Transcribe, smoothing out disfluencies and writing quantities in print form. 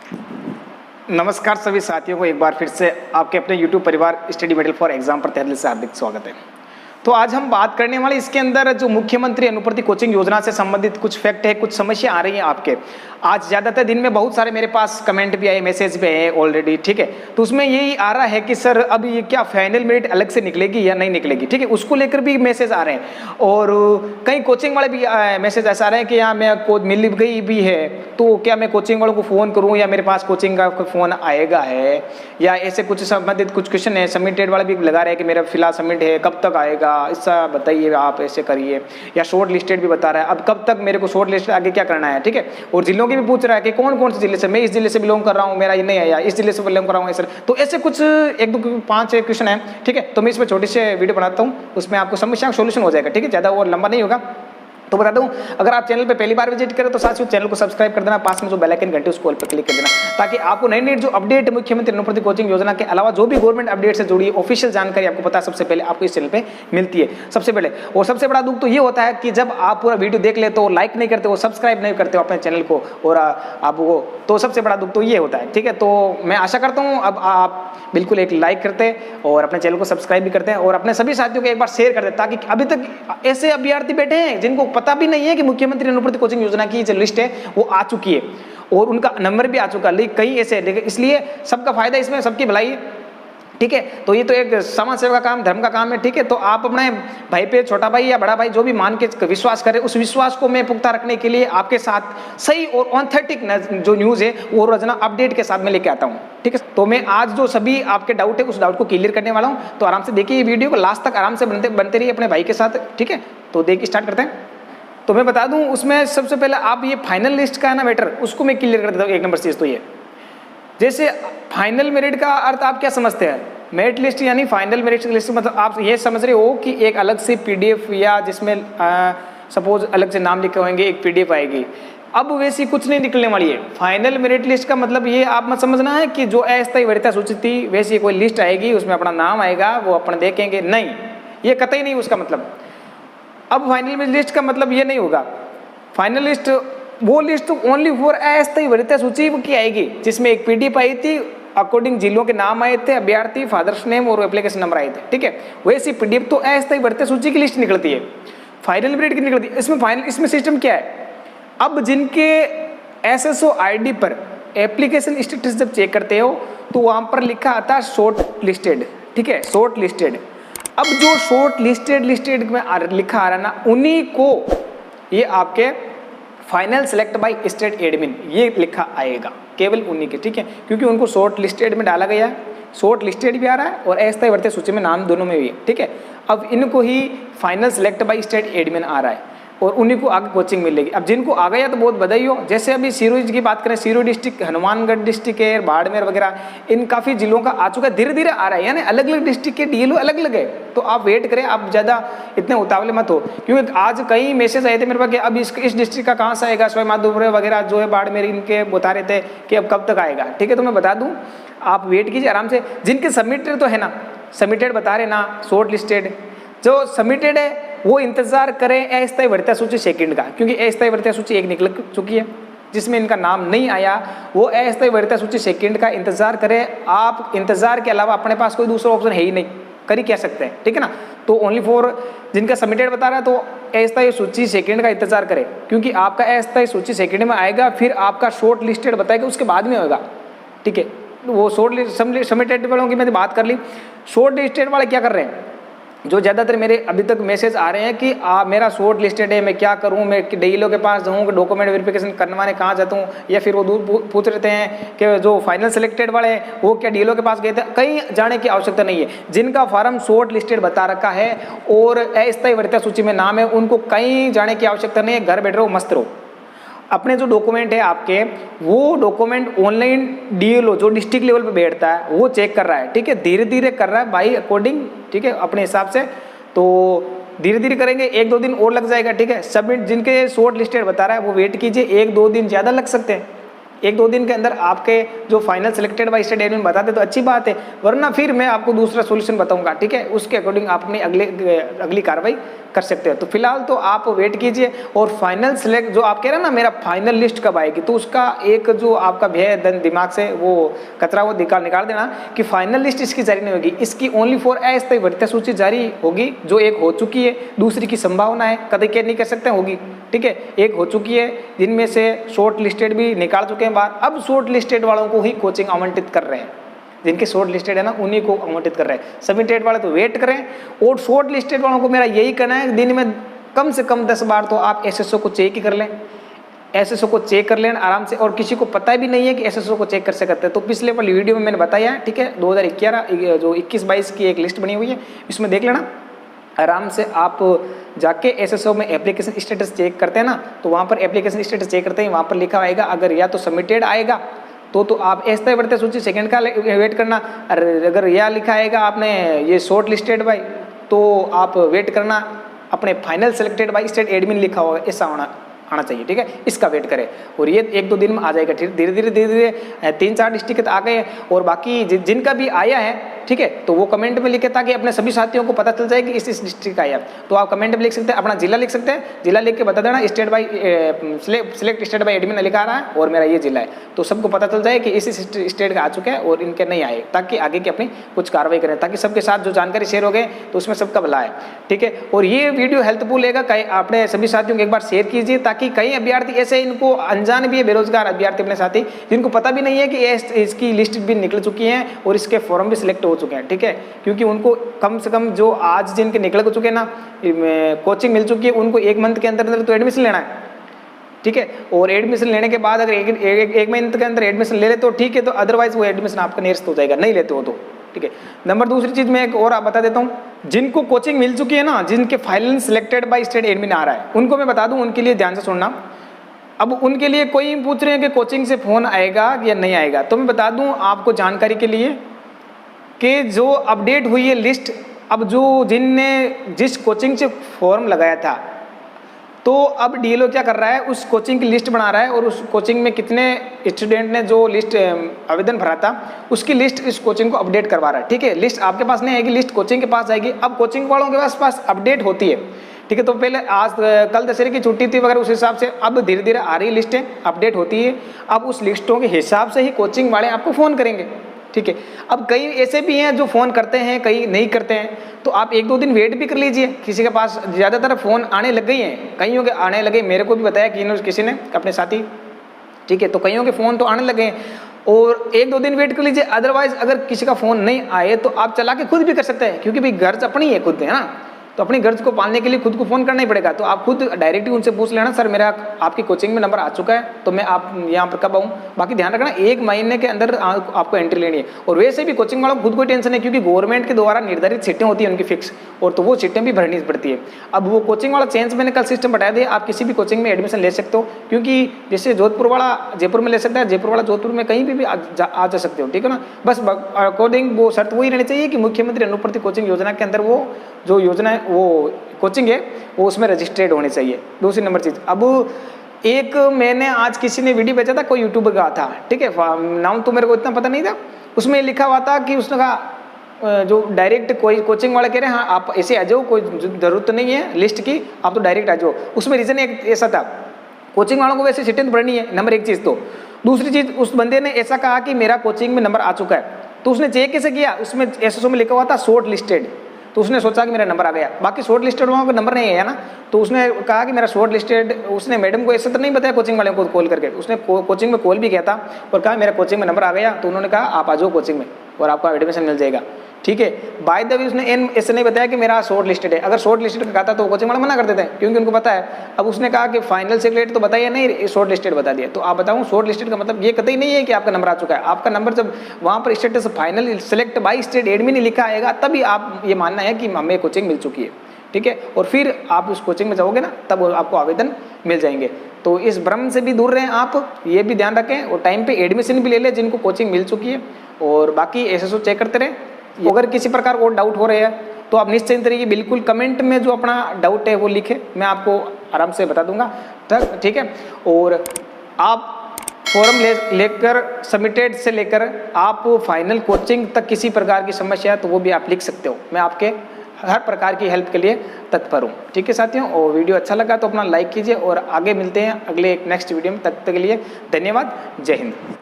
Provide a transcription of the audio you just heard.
नमस्कार सभी साथियों को एक बार फिर से आपके अपने YouTube परिवार स्टडी मेडल फॉर एग्जाम पर तहे दिल से हार्दिक स्वागत है। तो आज हम बात करने वाले इसके अंदर जो मुख्यमंत्री अनुप्रति कोचिंग योजना से संबंधित कुछ फैक्ट है, कुछ समस्या आ रही हैं आपके। आज ज़्यादातर दिन में बहुत सारे मेरे पास कमेंट भी आए, मैसेज भी आए ऑलरेडी, ठीक है। तो उसमें यही आ रहा है कि सर अब ये क्या फाइनल मेरिट अलग से निकलेगी या नहीं निकलेगी, ठीक है, उसको लेकर भी मैसेज आ रहे हैं। और कई कोचिंग वाले भी मैसेज ऐसा आ रहे हैं कि यहाँ मैं मिल गई भी है तो क्या मैं कोचिंग वालों को फ़ोन करूँ या मेरे पास कोचिंग का कोई फ़ोन आएगा है, या ऐसे कुछ संबंधित कुछ क्वेश्चन है। सबमिटेड वाले भी लगा रहे हैं कि मेरा फिलहाल सबमिट है, कब तक आएगा, इसका बताइए, आप ऐसे करिए। या शॉर्ट लिस्टेड भी बता रहा है, अब कब तक मेरे को शॉर्ट लिस्ट आगे क्या करना है, ठीक है। और जिलों की भी पूछ रहा है कि कौन कौन से जिले से, मैं इस जिले से बिलोंग कर रहा हूँ, मेरा ये नहीं आया, इस जिले से बिलोंग कर रहा हूँ, सर। तो ऐसे कुछ 1-2-5 क्वेश्चन है, ठीक है। तो मैं इसमें छोटी सी वीडियो बनाता हूँ, उसमें आपको समस्या का सोल्यूशन हो जाएगा, ठीक है, ज़्यादा और लंबा नहीं होगा। तो बता दूं, अगर आप चैनल पे पहली बार विजिट करें तो साथियों चैनल को सब्सक्राइब कर देना, पास में जो बेल आइकन घंटे उसको ऑल पर क्लिक कर देना, ताकि आपको नई नई जो अपडेट मुख्यमंत्री अनुप्रति कोचिंग योजना के अलावा जो भी गवर्नमेंट अपडेट से जुड़ी ऑफिशियल जानकारी आपको पता सबसे पहले आपको इस चैनल पे मिलती है सबसे पहले। और सबसे बड़ा दुख तो ये होता है कि जब आप पूरा वीडियो देख लेते हो, लाइक नहीं करते हो, सब्सक्राइब नहीं करते हो अपने चैनल को, और आपको तो सबसे बड़ा दुख तो ये होता है, ठीक है। तो मैं आशा करता हूँ अब आप बिल्कुल एक लाइक करते और अपने चैनल को सब्सक्राइब भी करते हैं और अपने सभी साथियों को एक बार शेयर कर दें, ताकि अभी तक ऐसे अभ्यर्थी बैठे हैं जिनको पता भी नहीं है कि मुख्यमंत्री अनुप्रति कोचिंग योजना की जो लिस्ट है वो आ चुकी है और उनका नंबर भी आ चुका है, कई ऐसे, इसलिए सबका फायदा इसमें, सबकी भलाई, ठीक है। तो ये तो एक समाज सेवा का काम, धर्म का काम है, ठीक है। तो आप अपने भाई पे, छोटा भाई या बड़ा भाई जो भी मान के विश्वास करें, उस विश्वास को मैं पुख्ता रखने के लिए आपके साथ सही और ऑथेंटिक जो न्यूज़ है वो रोजाना अपडेट के साथ में लेके आता हूँ, ठीक है। तो मैं आज जो सभी आपके डाउट है उस डाउट को क्लियर करने वाला हूँ। तो आराम से देखिए ये वीडियो को लास्ट तक आराम से बनते रहिए अपने भाई के साथ, ठीक है। तो देखिए स्टार्ट करते हैं। तो मैं बता दूं, उसमें सबसे पहले आप ये फाइनल लिस्ट का है ना मैटर, उसको मैं क्लियर कर देता हूँ। 1 नंबर चीज़ तो ये, जैसे फाइनल मेरिट का अर्थ आप क्या समझते हैं? मेरिट लिस्ट यानी फाइनल मेरिट लिस्ट मतलब आप ये समझ रहे हो कि एक अलग से PDF या जिसमें सपोज अलग से नाम लिखे होंगे, एक PDF आएगी। अब वैसी कुछ नहीं निकलने वाली है। फाइनल मेरिट लिस्ट का मतलब ये आप मत समझना है कि जो अस्थायी वरीयता सूची थी वैसी कोई लिस्ट आएगी, उसमें अपना नाम आएगा, वो अपन देखेंगे, नहीं, ये कतई नहीं उसका मतलब। अब फाइनल लिस्ट का मतलब ये नहीं होगा। फाइनल लिस्ट वो लिस्ट ओनली फॉर अस्थायी वरीयता सूची की आएगी, जिसमें एक PDF आई थी, अकॉर्डिंग जिलों के नाम आए थे, अभ्यर्थी, फादर्स नेम और एप्लीकेशन नंबर आए थे, ठीक है। वैसी PDF तो अस्थायी वरीयता सूची की लिस्ट निकलती है, फाइनल मेरिट की निकलती है। इसमें सिस्टम क्या है? अब जिनके SSO ID पर एप्लीकेशन स्टेटस जब चेक करते हो तो वहां पर लिखा आता है शॉर्ट लिस्टेड, ठीक है, शॉर्ट लिस्टेड। अब जो शॉर्ट लिस्टेड में लिखा आ रहा है ना, उन्हीं को ये आपके final select by state admin ये लिखा आएगा, केवल उन्हीं के, ठीक है, क्योंकि उनको शॉर्ट लिस्टेड में डाला गया है। शॉर्ट लिस्टेड भी आ रहा है और अस्थायी वरीयता सूची में नाम दोनों में भी है, ठीक है। अब इनको ही final select by state admin आ रहा है और उन्हीं को आगे कोचिंग मिलेगी। अब जिनको आ गया तो बहुत बधाई हो। जैसे अभी सिरोही की बात करें, सिरोही डिस्ट्रिक्ट, हनुमानगढ़ डिस्ट्रिक्ट है, बाड़मेर वगैरह, इन काफ़ी जिलों का आ चुका है, धीरे धीरे आ रहा है, यानी अलग अलग डिस्ट्रिक्ट के DLO अलग अलग है। तो आप वेट करें, आप ज़्यादा इतने उतावले मत हो, क्योंकि आज कई मैसेज आए थे मेरे पास कि अब इस डिस्ट्रिक्ट का कहाँ से आएगा, सवाई माधोपुर वगैरह जो है, बाड़मेर, इनके बता रहे थे कि अब कब तक आएगा, ठीक है। तो मैं बता दूँ, आप वेट कीजिए आराम से। जिनके सबमिटेड तो है ना, सबमिटेड बता रहे ना, शॉर्ट लिस्टेड जो सबमिटेड है वो इंतजार करें अस्थायी वरीयता सूची सेकंड का, क्योंकि अस्थायी वरीयता सूची एक निकल चुकी है जिसमें इनका नाम नहीं आया, वो अस्थायी वरीयता सूची सेकंड का इंतजार करें। आप इंतजार के अलावा अपने पास कोई दूसरा ऑप्शन है ही नहीं, कर ही क्या सकते हैं, ठीक है ना। तो ओनली फॉर जिनका सबमिटेड बता रहा है तो अस्थायी सूची सेकंड का इंतजार करें, क्योंकि आपका अस्थायी सूची सेकंड में आएगा, फिर आपका शॉर्ट लिस्टेड बताएगा, उसके बाद में होगा, ठीक है। वो शॉर्ट सबमिटेड वालों की मैंने बात कर ली। शॉर्ट लिस्टेड वाले क्या कर रहे हैं? जो ज़्यादातर मेरे अभी तक मैसेज आ रहे हैं कि मेरा शॉर्ट लिस्टेड है, मैं क्या करूं, मैं DLO के पास जाऊँ, डॉक्यूमेंट वेरिफिकेशन करवाने कहाँ जाता हूँ, या फिर वो पूछ रहे हैं कि जो फाइनल सेलेक्टेड वाले हैं वो क्या DLO के पास गए थे। कहीं जाने की आवश्यकता नहीं है। जिनका फॉर्म शॉर्ट लिस्टेड बता रखा है और अस्थायी वरीयता सूची में नाम है, उनको कहीं जाने की आवश्यकता नहीं है, घर बैठ रहो, मस्त रहो। अपने जो डॉक्यूमेंट है आपके, वो डॉक्यूमेंट ऑनलाइन DLO जो डिस्ट्रिक्ट लेवल पे बैठता है वो चेक कर रहा है, ठीक है, धीरे धीरे कर रहा है बाई अकॉर्डिंग, ठीक है, अपने हिसाब से। तो धीरे धीरे करेंगे, 1-2 दिन और लग जाएगा, ठीक है। सबमिट जिनके शॉर्ट लिस्टेड बता रहा है वो वेट कीजिए, 1-2 दिन ज़्यादा लग सकते हैं। 1-2 दिन के अंदर आपके जो final selected bye state admin बताते तो अच्छी बात है, वरना फिर मैं आपको दूसरा सोल्यूशन बताऊंगा, ठीक है। उसके अकॉर्डिंग आप अपनी अगली कार्रवाई कर सकते हो। तो फिलहाल तो आप वेट कीजिए और फाइनल सिलेक्ट जो आप कह रहे हैं ना मेरा फाइनल लिस्ट कब आएगी, तो उसका एक जो आपका भय दिमाग से वो कचरा वो निकाल देना कि फाइनल लिस्ट इसकी जारी नहीं होगी, इसकी ओनली फॉर अस्थायी भर्ती सूची जारी होगी जो एक हो चुकी है, दूसरी की संभावना है, कभी क्या नहीं कर सकते होगी, ठीक है। एक हो चुकी है जिनमें से शॉर्ट लिस्टेड भी निकाल चुके हैं बाहर, अब शॉर्ट लिस्टेड वालों को ही कोचिंग आवंटित कर रहे हैं, जिनके शॉर्ट लिस्टेड है ना उन्हीं को आवंटित कर रहे हैं। सबमिटेड वाले तो वेट करें और शॉर्ट लिस्टेड वालों को मेरा यही कहना है दिन में कम से कम 10 बार तो आप एसएसओ को चेक ही कर लें, एसएसओ को चेक कर लेना आराम से। और किसी को पता भी नहीं है कि एसएसओ को चेक कैसे करते हैं तो पिछले वाली वीडियो में मैंने बताया है, ठीक है। 2011 जो 21-22 की एक लिस्ट बनी हुई है, इसमें देख लेना आराम से। आप जाके एसएसओ में एप्लीकेशन स्टेटस चेक करते हैं ना, तो वहाँ पर एप्लीकेशन स्टेटस चेक करते हैं, वहाँ पर लिखा आएगा अगर या तो सबमिटेड आएगा तो आप अस्थायी भर्ती सूची सेकंड का वेट करना, अगर यह लिखा आएगा आपने ये शॉर्ट लिस्टेड बाय तो आप वेट करना अपने final selected bye state admin लिखा होगा, ऐसा आना चाहिए, ठीक है। इसका वेट करें और ये 1-2 दिन में आ जाएगा। धीरे धीरे 3-4 डिस्ट्रिक्ट आ गए और बाकी जिनका भी आया है, ठीक है, तो वो कमेंट में लिखे ताकि अपने सभी साथियों को पता चल जाए कि इस डिस्ट्रिक्ट का आया। तो आप कमेंट में लिख सकते हैं, अपना जिला लिख सकते हैं, जिला लिख के बता देना state by select state by admin लिखा रहा है और मेरा ये जिला है, तो सबको पता चल जाए कि इस स्टेट का आ चुका है और इनके नहीं आए, ताकि आगे की अपनी कुछ कार्रवाई करें, ताकि सबके साथ जो जानकारी शेयर हो गए तो उसमें सबका भला है, ठीक है। और ये वीडियो हेल्पफुल रहेगा, अपने सभी साथियों को एक बार शेयर कीजिए ताकि कई अभ्यर्थी ऐसे इनको अनजान भी है, बेरोजगार अभ्यर्थी अपने साथी जिनको पता भी नहीं है कि इसकी लिस्ट भी निकल चुकी है और इसके फॉर्म भी सिलेक्ट हो चुके हैं, ठीक है। क्योंकि उनको कम से कम जो आज जिनके निकल चुके हैं ना कोचिंग मिल चुकी है, उनको 1 मंथ के अंदर तो एडमिशन लेना है, ठीक है। और एडमिशन लेने के बाद अगर एक मंथ के अंदर एडमिशन ले ले तो ठीक है, तो अदरवाइज वो एडमिशन आपका निरस्त हो जाएगा, नहीं लेते हो तो, ठीक है। नंबर दूसरी चीज मैं एक और आप बता देता हूँ, जिनको कोचिंग मिल चुकी है ना, जिनके final selected by state admin आ रहा है, उनको मैं बता दूं, उनके लिए ध्यान से सुनना। अब उनके लिए कोई पूछ रहे हैं कि कोचिंग से फोन आएगा या नहीं आएगा, तो मैं बता दूं आपको जानकारी के लिए कि जो अपडेट हुई है लिस्ट, अब जो जिस कोचिंग से फॉर्म लगाया था, तो अब डीएलओ क्या कर रहा है, उस कोचिंग की लिस्ट बना रहा है और उस कोचिंग में कितने स्टूडेंट ने जो लिस्ट आवेदन भरा था उसकी लिस्ट इस कोचिंग को अपडेट करवा रहा है, ठीक है। लिस्ट आपके पास नहीं आएगी, लिस्ट कोचिंग के पास आएगी। अब कोचिंग वालों के पास अपडेट होती है, ठीक है। तो पहले आज कल दशहरे की छुट्टी थी वगैरह, उस हिसाब से अब धीरे धीरे आ रही लिस्टें अपडेट होती है। अब उस लिस्टों के हिसाब से ही कोचिंग वाले आपको फ़ोन करेंगे, ठीक है। अब कई ऐसे भी हैं जो फ़ोन करते हैं, कई नहीं करते हैं, तो आप 1-2 दिन वेट भी कर लीजिए। किसी के पास ज़्यादातर फ़ोन आने लग गई हैं, कईयों के आने लगे, मेरे को भी बताया कि किसी ने अपने साथी, ठीक है। तो कईयों के फ़ोन तो आने लगे हैं और 1-2 दिन वेट कर लीजिए। अदरवाइज अगर किसी का फ़ोन नहीं आए तो आप चला के खुद भी कर सकते हैं, क्योंकि भाई गर्ज अपनी है खुद, है ना, तो अपनी गर्ज को पालने के लिए खुद को फ़ोन करना ही पड़ेगा। तो आप खुद डायरेक्टली उनसे पूछ लेना, सर मेरा आपकी कोचिंग में नंबर आ चुका है तो मैं आप यहाँ पर कब आऊँ। बाकी ध्यान रखना 1 महीने के अंदर आपको एंट्री लेनी है। और वैसे भी कोचिंग वालों को खुद कोई टेंशन है, क्योंकि गवर्नमेंट के द्वारा निर्धारित सीटें होती हैं उनकी फिक्स, और तो वो सीटें भी भरनी पड़ती है। अब वो कोचिंग वाला चेंज मैंने कल सिस्टम बता दिया, आप किसी भी कोचिंग में एडमिशन ले सकते हो, क्योंकि जैसे जोधपुर वाला जयपुर में ले सकता है, जयपुर वाला जोधपुर में कहीं भी आ जा सकते हो, ठीक है ना। बस अकॉर्डिंग वो शर्त वही रहनी चाहिए कि मुख्यमंत्री अनुप्रति कोचिंग योजना के अंदर वो जो योजना है वो कोचिंग है वो उसमें रजिस्टर्ड होनी चाहिए। दूसरी नंबर चीज़, अब एक मैंने आज किसी ने वीडियो भेजा था, कोई यूट्यूबर का था, ठीक है, नाम तो मेरे को इतना पता नहीं था, उसमें लिखा हुआ था कि उसने कहा जो डायरेक्ट कोई कोचिंग वाले कह रहे हैं हाँ आप ऐसे आ जाओ, कोई ज़रूरत नहीं है लिस्ट की, आप तो डायरेक्ट आ जाओ। उसमें रीज़न एक ऐसा था, कोचिंग वालों को वैसे सीटें तो भरनी है, नंबर 1 चीज़। तो दूसरी चीज़, उस बंदे ने ऐसा कहा कि मेरा कोचिंग में नंबर आ चुका है, तो उसने चेक कैसे किया, उसमें एसएसओ में लिखा हुआ था शॉर्ट लिस्टेड, तो उसने सोचा कि मेरा नंबर आ गया, बाकी शॉर्ट लिस्टेड वालों का नंबर नहीं है ना, तो उसने कहा कि मेरा शॉर्ट लिस्टेड। उसने मैडम को ऐसे तो नहीं बताया कोचिंग वाले को कॉल करके, उसने कोचिंग में कॉल भी किया था और कहा मेरा कोचिंग में नंबर आ गया, तो उन्होंने कहा आप आ जाओ कोचिंग में और आपका एडमिशन मिल जाएगा, ठीक है। बाय द वे उसने ऐसे नहीं बताया कि मेरा शॉर्ट लिस्टेड है, अगर शॉर्ट लिस्टेड का कहता तो कोचिंग वाला मना कर देते हैं, क्योंकि उनको पता है। अब उसने कहा कि फाइनल सेलेक्ट तो बताइए नहीं, शॉर्ट लिस्टेड बता दिया। तो आप बताऊँ शॉर्ट लिस्टेड का मतलब ये कतई नहीं है कि आपका नंबर आ चुका है, आपका नंबर जब वहाँ पर status final select by state admin लिखा आएगा तभी आप ये मानना है कि हमें कोचिंग मिल चुकी है, ठीक है। और फिर आप उस कोचिंग में जाओगे ना तब आपको आवेदन मिल जाएंगे। तो इस भ्रम से भी दूर रहें आप, ये भी ध्यान रखें और टाइम पे एडमिशन भी ले लें जिनको कोचिंग मिल चुकी है, और बाकी एसएसओ चेक करते रहें। अगर किसी प्रकार और डाउट हो रहे हैं तो आप निश्चित तरीके बिल्कुल कमेंट में जो अपना डाउट है वो लिखें, मैं आपको आराम से बता दूंगा, ठीक है। और आप फॉर्म लेकर सबमिटेड से लेकर आप फाइनल कोचिंग तक किसी प्रकार की समस्या है तो वो भी आप लिख सकते हो, मैं आपके हर प्रकार की हेल्प के लिए तत्पर हूँ। ठीक है साथियों, और वीडियो अच्छा लगा तो अपना लाइक कीजिए और आगे मिलते हैं अगले एक नेक्स्ट वीडियो में। तब तक के लिए धन्यवाद। जय हिंद।